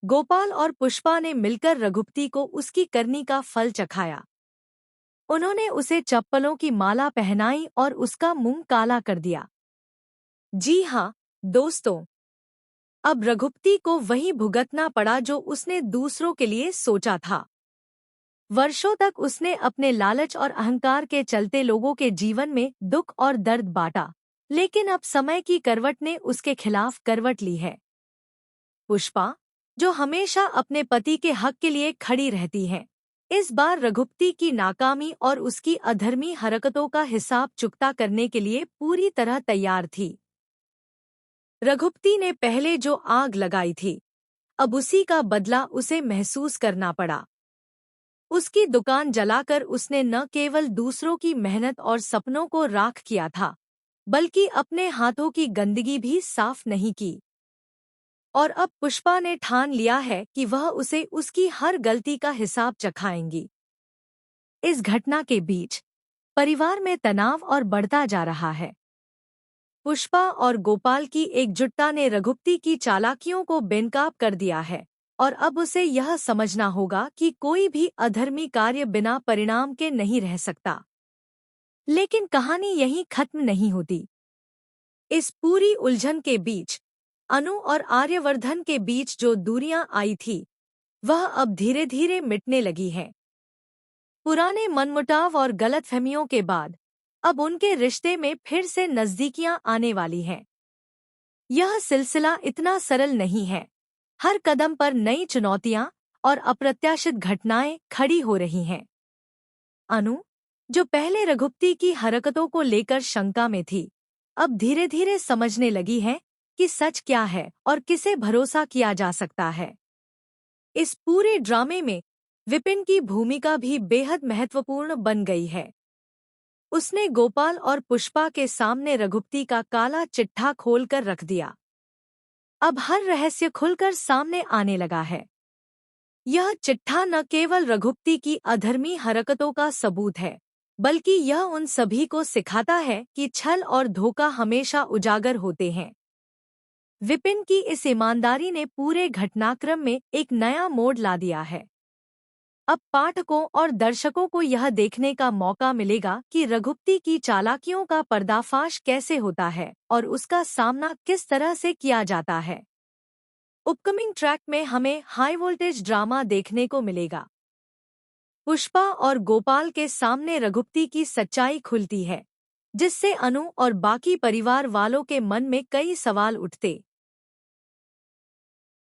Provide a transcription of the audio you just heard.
गोपाल और पुष्पा ने मिलकर रघुपति को उसकी करनी का फल चखाया। उन्होंने उसे चप्पलों की माला पहनाई और उसका मुंह काला कर दिया। जी हाँ दोस्तों, अब रघुपति को वही भुगतना पड़ा जो उसने दूसरों के लिए सोचा था। वर्षों तक उसने अपने लालच और अहंकार के चलते लोगों के जीवन में दुख और दर्द बांटा, लेकिन अब समय की करवट ने उसके खिलाफ करवट ली है। पुष्पा, जो हमेशा अपने पति के हक के लिए खड़ी रहती है, इस बार रघुपति की नाकामी और उसकी अधर्मी हरकतों का हिसाब चुकता करने के लिए पूरी तरह तैयार थी। रघुपति ने पहले जो आग लगाई थी, अब उसी का बदला उसे महसूस करना पड़ा। उसकी दुकान जलाकर उसने न केवल दूसरों की मेहनत और सपनों को राख किया था, बल्कि अपने हाथों की गंदगी भी साफ नहीं की। और अब पुष्पा ने ठान लिया है कि वह उसे उसकी हर गलती का हिसाब चखाएंगी। इस घटना के बीच परिवार में तनाव और बढ़ता जा रहा है। पुष्पा और गोपाल की एकजुटता ने रघुपति की चालाकियों को बेनकाब कर दिया है, और अब उसे यह समझना होगा कि कोई भी अधर्मी कार्य बिना परिणाम के नहीं रह सकता। लेकिन कहानी यहीं खत्म नहीं होती। इस पूरी उलझन के बीच अनु और आर्यवर्धन के बीच जो दूरियां आई थी, वह अब धीरे धीरे मिटने लगी है। पुराने मनमुटाव और गलतफहमियों के बाद अब उनके रिश्ते में फिर से नजदीकियां आने वाली हैं। यह सिलसिला इतना सरल नहीं है। हर कदम पर नई चुनौतियां और अप्रत्याशित घटनाएं खड़ी हो रही हैं। अनु, जो पहले रघुपति की हरकतों को लेकर शंका में थी, अब धीरे धीरे समझने लगी है कि सच क्या है और किसे भरोसा किया जा सकता है। इस पूरे ड्रामे में विपिन की भूमिका भी बेहद महत्वपूर्ण बन गई है। उसने गोपाल और पुष्पा के सामने रघुपति का काला चिट्ठा खोलकर रख दिया। अब हर रहस्य खुलकर सामने आने लगा है। यह चिट्ठा न केवल रघुपति की अधर्मी हरकतों का सबूत है, बल्कि यह उन सभी को सिखाता है कि छल और धोखा हमेशा उजागर होते हैं। विपिन की इस ईमानदारी ने पूरे घटनाक्रम में एक नया मोड़ ला दिया है। अब पाठकों और दर्शकों को यह देखने का मौका मिलेगा कि रघुपति की चालाकियों का पर्दाफाश कैसे होता है और उसका सामना किस तरह से किया जाता है। अपकमिंग ट्रैक में हमें हाई वोल्टेज ड्रामा देखने को मिलेगा। पुष्पा और गोपाल के सामने रघुपति की सच्चाई खुलती है, जिससे अनु और बाकी परिवार वालों के मन में कई सवाल उठते